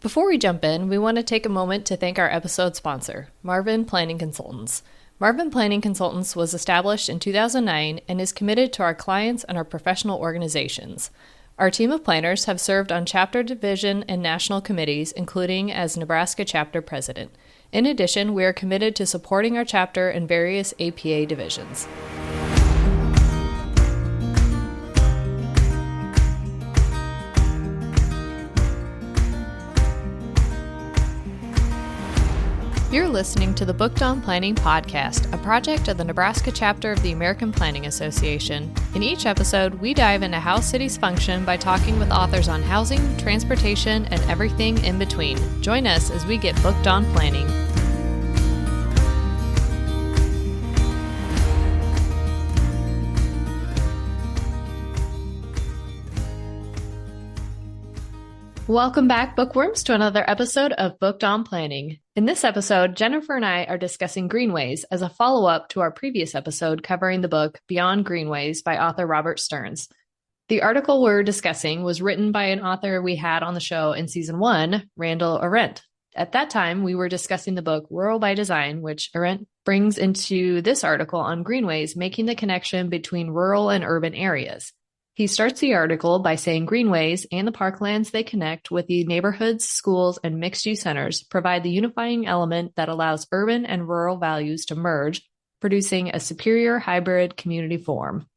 Before we jump in, we want to take a moment to thank our episode sponsor, Marvin Planning Consultants. Marvin Planning Consultants was established in 2009 and is committed to our clients and our professional organizations. Our team of planners have served on chapter, division, and national committees, including as Nebraska chapter president. In addition, we are committed to supporting our chapter in various APA divisions. You're listening to the Booked on Planning podcast, a project of the Nebraska chapter of the American Planning Association. In each episode, we dive into how cities function by talking with authors on housing, transportation, and everything in between. Join us as we get booked on planning. Welcome back, bookworms, to another episode of Booked on Planning. In this episode, Jennifer and I are discussing Greenways as a follow-up to our previous episode covering the book Beyond Greenways by author Robert Stearns. The article we're discussing was written by an author we had on the show in season 1, Randall Arendt. At that time, we were discussing the book Rural by Design, which Arendt brings into this article on Greenways, making the connection between rural and urban areas. He starts the article by saying greenways and the parklands they connect with the neighborhoods, schools, and mixed-use centers provide the unifying element that allows urban and rural values to merge, producing a superior hybrid community form.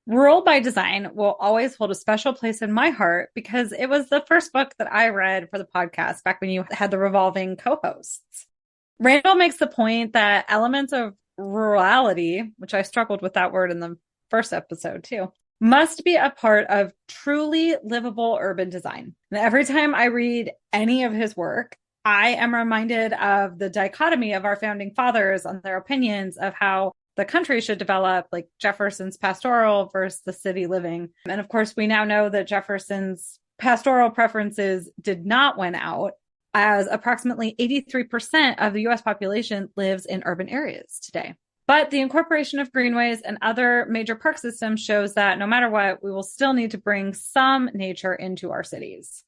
Rural by Design will always hold a special place in my heart because it was the first book that I read for the podcast back when you had the revolving co-hosts. Randall makes the point that elements of rurality, which I struggled with that word in the first episode too, must be a part of truly livable urban design. And every time I read any of his work, I am reminded of the dichotomy of our founding fathers on their opinions of how the country should develop, like Jefferson's pastoral versus the city living. And of course, we now know that Jefferson's pastoral preferences did not win out, as approximately 83% of the US population lives in urban areas today. But the incorporation of greenways and other major park systems shows that no matter what, we will still need to bring some nature into our cities.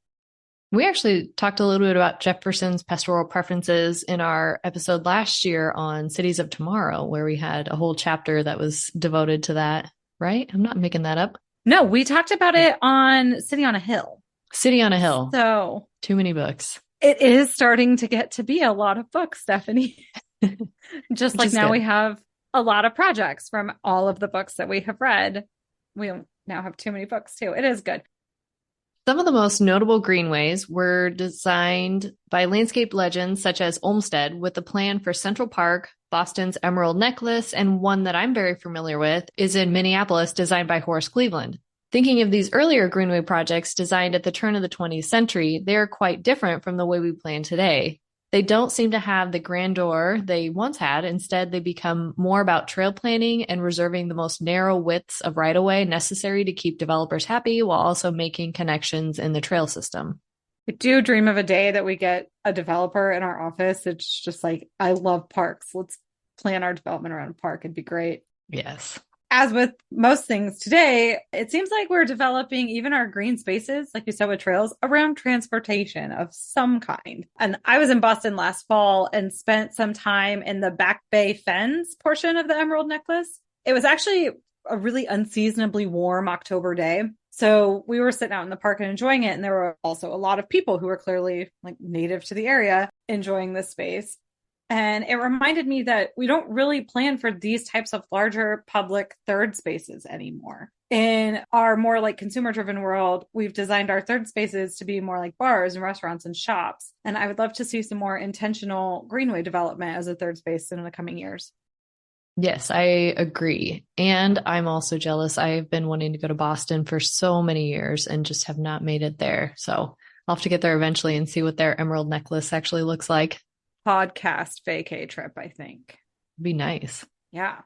We actually talked a little bit about Jefferson's pastoral preferences in our episode last year on Cities of Tomorrow, where we had a whole chapter that was devoted to that, right? I'm not making that up. No, we talked about it on City on a Hill. City on a Hill. So too many books. It is starting to get to be a lot of books, Stephanie. Just like now we have a lot of projects from all of the books that we have read. We now have too many books too. It is good. Some of the most notable greenways were designed by landscape legends such as Olmsted, with a plan for Central Park, Boston's Emerald Necklace, and one that I'm very familiar with is in Minneapolis, designed by Horace Cleveland. Thinking of these earlier greenway projects designed at the turn of the 20th century, they are quite different from the way we plan today. They don't seem to have the grandeur they once had. Instead, they become more about trail planning and reserving the most narrow widths of right-of-way necessary to keep developers happy while also making connections in the trail system. I do dream of a day that we get a developer in our office. It's just like, I love parks. Let's plan our development around a park. It'd be great. Yes. As with most things today, it seems like we're developing even our green spaces, like you said with trails, around transportation of some kind. And I was in Boston last fall and spent some time in the Back Bay Fens portion of the Emerald Necklace. It was actually a really unseasonably warm October day. So we were sitting out in the park and enjoying it. And there were also a lot of people who were clearly like native to the area enjoying this space. And it reminded me that we don't really plan for these types of larger public third spaces anymore. In our more like consumer driven world, we've designed our third spaces to be more like bars and restaurants and shops. And I would love to see some more intentional greenway development as a third space in the coming years. Yes, I agree. And I'm also jealous. I've been wanting to go to Boston for so many years and just have not made it there. So I'll have to get there eventually and see what their Emerald Necklace actually looks like. Podcast vacay trip, I think. Be nice. Yeah.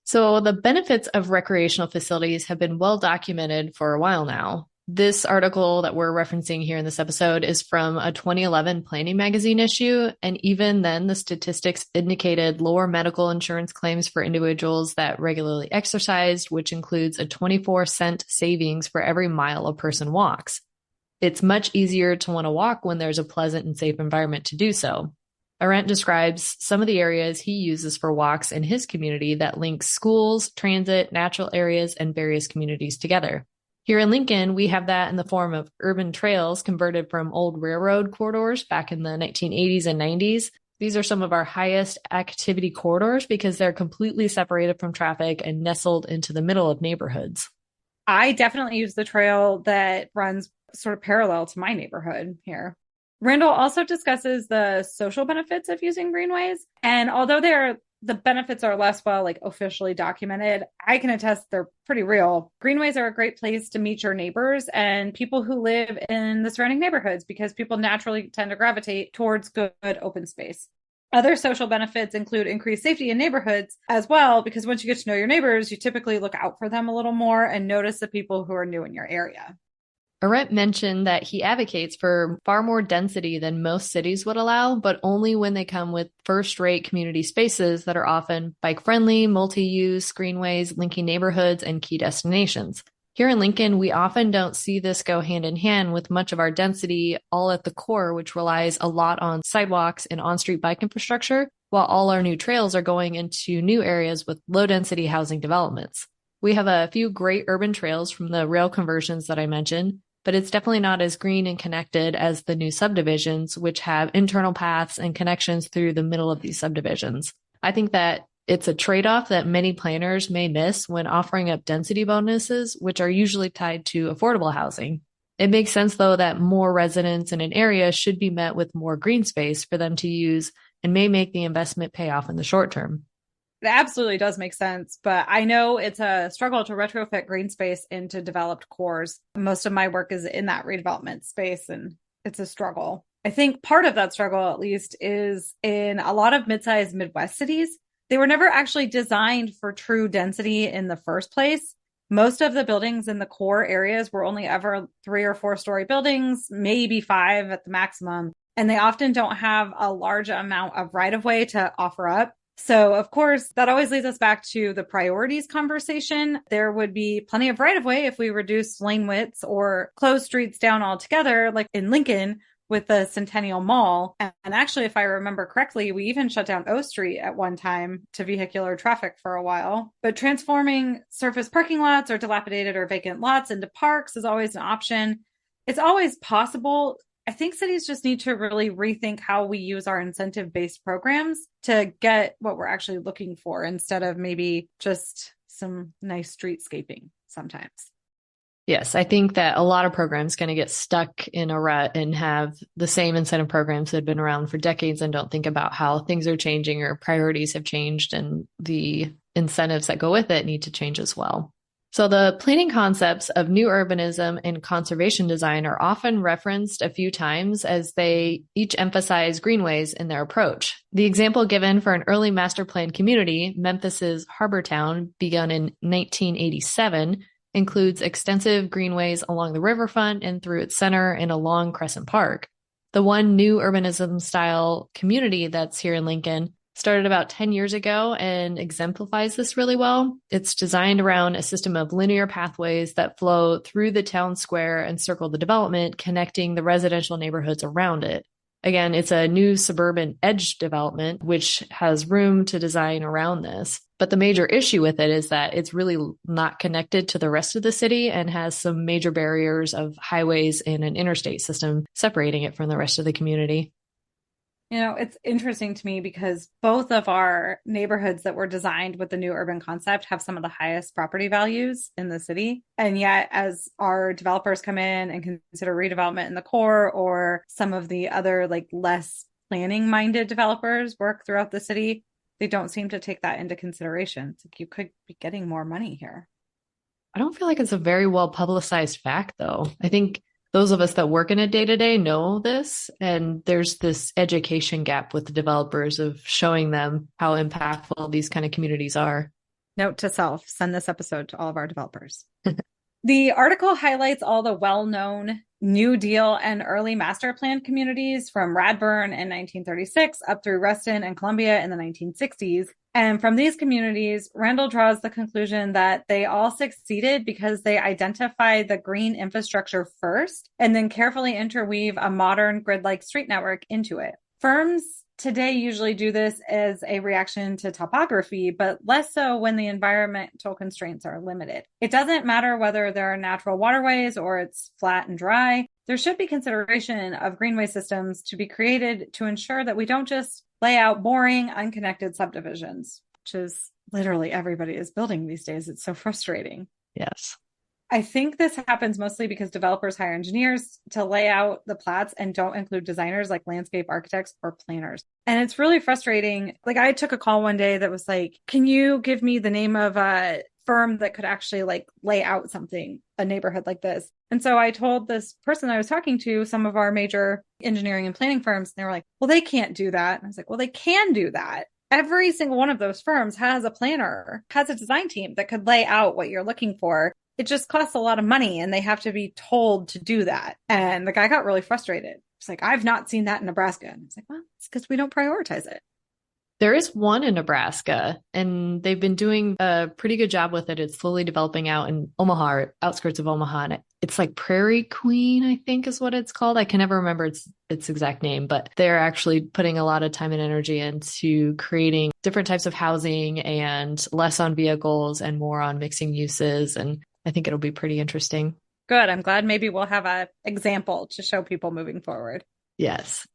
So the benefits of recreational facilities have been well documented for a while now. This article that we're referencing here in this episode is from a 2011 Planning magazine issue. And even then, the statistics indicated lower medical insurance claims for individuals that regularly exercised, which includes a 24-cent savings for every mile a person walks. It's much easier to want to walk when there's a pleasant and safe environment to do so. Arendt describes some of the areas he uses for walks in his community that link schools, transit, natural areas, and various communities together. Here in Lincoln, we have that in the form of urban trails converted from old railroad corridors back in the 1980s and 90s. These are some of our highest activity corridors because they're completely separated from traffic and nestled into the middle of neighborhoods. I definitely use the trail that runs sort of parallel to my neighborhood here. Randall also discusses the social benefits of using greenways. And although the benefits are less well officially documented, I can attest they're pretty real. Greenways are a great place to meet your neighbors and people who live in the surrounding neighborhoods because people naturally tend to gravitate towards good open space. Other social benefits include increased safety in neighborhoods as well, because once you get to know your neighbors, you typically look out for them a little more and notice the people who are new in your area. Arendt mentioned that he advocates for far more density than most cities would allow, but only when they come with first-rate community spaces that are often bike-friendly, multi-use greenways linking neighborhoods and key destinations. Here in Lincoln, we often don't see this go hand in hand with much of our density all at the core, which relies a lot on sidewalks and on-street bike infrastructure, while all our new trails are going into new areas with low-density housing developments. We have a few great urban trails from the rail conversions that I mentioned, but it's definitely not as green and connected as the new subdivisions, which have internal paths and connections through the middle of these subdivisions. I think that it's a trade-off that many planners may miss when offering up density bonuses, which are usually tied to affordable housing. It makes sense, though, that more residents in an area should be met with more green space for them to use and may make the investment pay off in the short term. It absolutely does make sense, but I know it's a struggle to retrofit green space into developed cores. Most of my work is in that redevelopment space, and it's a struggle. I think part of that struggle, at least, is in a lot of mid-sized Midwest cities. They were never actually designed for true density in the first place. Most of the buildings in the core areas were only ever 3 or 4 story buildings, maybe 5 at the maximum. And they often don't have a large amount of right-of-way to offer up. So, of course, that always leads us back to the priorities conversation. There would be plenty of right-of-way if we reduced lane widths or closed streets down altogether, like in Lincoln with the Centennial Mall. And actually, if I remember correctly, we even shut down O Street at one time to vehicular traffic for a while. But transforming surface parking lots or dilapidated or vacant lots into parks is always an option. It's always possible. I think cities just need to really rethink how we use our incentive-based programs to get what we're actually looking for instead of maybe just some nice streetscaping sometimes. Yes, I think that a lot of programs going to get stuck in a rut and have the same incentive programs that have been around for decades and don't think about how things are changing or priorities have changed and the incentives that go with it need to change as well. So the planning concepts of new urbanism and conservation design are often referenced a few times as they each emphasize greenways in their approach. The example given for an early master plan community, Memphis's Harbor Town, begun in 1987, includes extensive greenways along the riverfront and through its center and along Crescent Park. The one new urbanism style community that's here in Lincoln started about 10 years ago and exemplifies this really well. It's designed around a system of linear pathways that flow through the town square and circle the development, connecting the residential neighborhoods around it. Again, it's a new suburban edge development, which has room to design around this. But the major issue with it is that it's really not connected to the rest of the city and has some major barriers of highways and an interstate system separating it from the rest of the community. You know, it's interesting to me because both of our neighborhoods that were designed with the new urban concept have some of the highest property values in the city. And yet, as our developers come in and consider redevelopment in the core, or some of the other less planning minded developers work throughout the city, they don't seem to take that into consideration. It's like you could be getting more money here. I don't feel like it's a very well publicized fact, though. I think those of us that work in it day to day know this, and there's this education gap with the developers of showing them how impactful these kind of communities are. Note to self, send this episode to all of our developers. The article highlights all the well-known New Deal and early master plan communities from Radburn in 1936 up through Reston and Columbia in the 1960s. And from these communities, Randall draws the conclusion that they all succeeded because they identified the green infrastructure first and then carefully interweave a modern grid-like street network into it. Firms today usually do this as a reaction to topography, but less so when the environmental constraints are limited. It doesn't matter whether there are natural waterways or it's flat and dry. There should be consideration of greenway systems to be created to ensure that we don't just lay out boring, unconnected subdivisions, which is literally everybody is building these days. It's so frustrating. Yes. I think this happens mostly because developers hire engineers to lay out the plats and don't include designers like landscape architects or planners. And it's really frustrating. Like I took a call one day that was like, can you give me the name of a firm that could actually like lay out something, a neighborhood like this? And so I told this person I was talking to some of our major engineering and planning firms, and they were like, well, they can't do that. And I was like, well, they can do that. Every single one of those firms has a planner, has a design team that could lay out what you're looking for. It just costs a lot of money and they have to be told to do that. And the guy got really frustrated. It's like, I've not seen that in Nebraska. And it's like, well, it's because we don't prioritize it. There is one in Nebraska, and they've been doing a pretty good job with it. It's slowly developing out in Omaha, or outskirts of Omaha. And it's like Prairie Queen, I think is what it's called. I can never remember its exact name, but they're actually putting a lot of time and energy into creating different types of housing and less on vehicles and more on mixing uses. And I think it'll be pretty interesting. Good. I'm glad maybe we'll have an example to show people moving forward. Yes.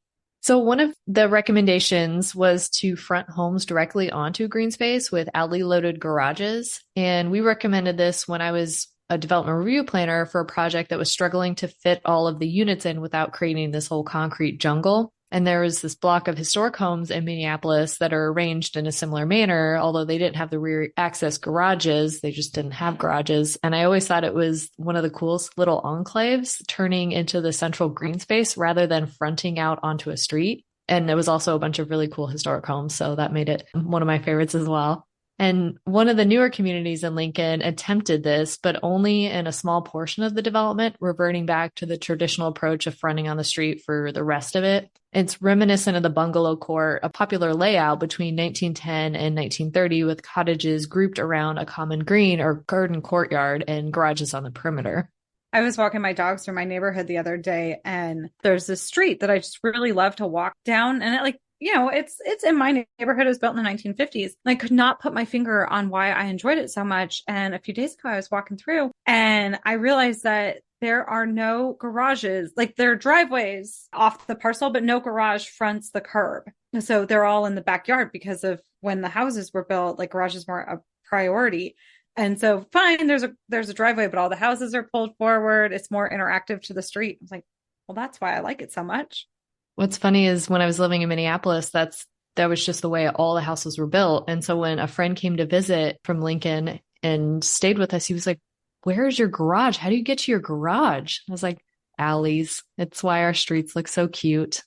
So one of the recommendations was to front homes directly onto green space with alley-loaded garages. And we recommended this when I was a development review planner for a project that was struggling to fit all of the units in without creating this whole concrete jungle. And there was this block of historic homes in Minneapolis that are arranged in a similar manner, although they didn't have the rear access garages. They just didn't have garages. And I always thought it was one of the coolest little enclaves turning into the central green space rather than fronting out onto a street. And it was also a bunch of really cool historic homes. So that made it one of my favorites as well. And one of the newer communities in Lincoln attempted this, but only in a small portion of the development, reverting back to the traditional approach of fronting on the street for the rest of it. It's reminiscent of the bungalow court, a popular layout between 1910 and 1930 with cottages grouped around a common green or garden courtyard and garages on the perimeter. I was walking my dogs through my neighborhood the other day, and there's this street that I just really love to walk down. And it's in my neighborhood. It was built in the 1950s. I could not put my finger on why I enjoyed it so much. And a few days ago, I was walking through and I realized that there are no garages, like there are driveways off the parcel, but no garage fronts the curb. So they're all in the backyard because of when the houses were built, like garages weren't a priority. And so fine, there's a driveway, but all the houses are pulled forward. It's more interactive to the street. I was like, well, that's why I like it so much. What's funny is when I was living in Minneapolis, that was just the way all the houses were built. And so when a friend came to visit from Lincoln and stayed with us, he was like, where's your garage? How do you get to your garage? I was like, alleys. It's why our streets look so cute.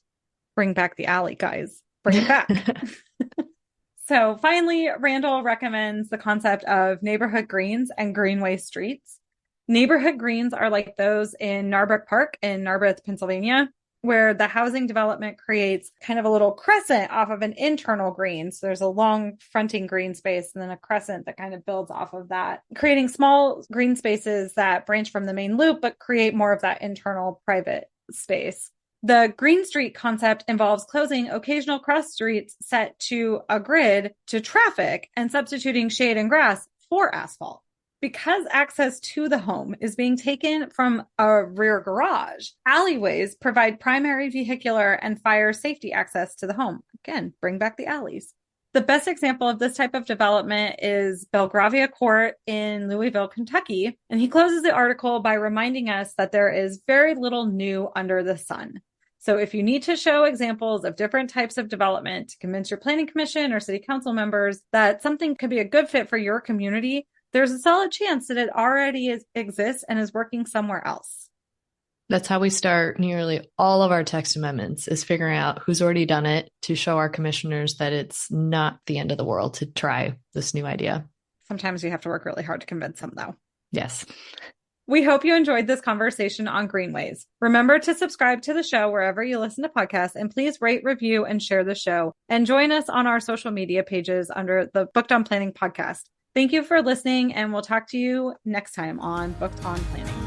Bring back the alley, guys. Bring it back. So finally, Randall recommends the concept of neighborhood greens and greenway streets. Neighborhood greens are like those in Narbrook Park in Narberth, Pennsylvania, where the housing development creates kind of a little crescent off of an internal green. So there's a long fronting green space and then a crescent that kind of builds off of that, creating small green spaces that branch from the main loop, but create more of that internal private space. The green street concept involves closing occasional cross streets set to a grid to traffic and substituting shade and grass for asphalt. Because access to the home is being taken from a rear garage, alleyways provide primary vehicular and fire safety access to the home. Again, bring back the alleys. The best example of this type of development is Belgravia Court in Louisville, Kentucky. And he closes the article by reminding us that there is very little new under the sun. So if you need to show examples of different types of development to convince your planning commission or city council members that something could be a good fit for your community, there's a solid chance that it already exists and is working somewhere else. That's how we start nearly all of our text amendments, is figuring out who's already done it to show our commissioners that it's not the end of the world to try this new idea. Sometimes you have to work really hard to convince them, though. Yes. We hope you enjoyed this conversation on Greenways. Remember to subscribe to the show wherever you listen to podcasts, and please rate, review, and share the show. And join us on our social media pages under the Booked on Planning podcast. Thank you for listening, and we'll talk to you next time on Booked on Planning.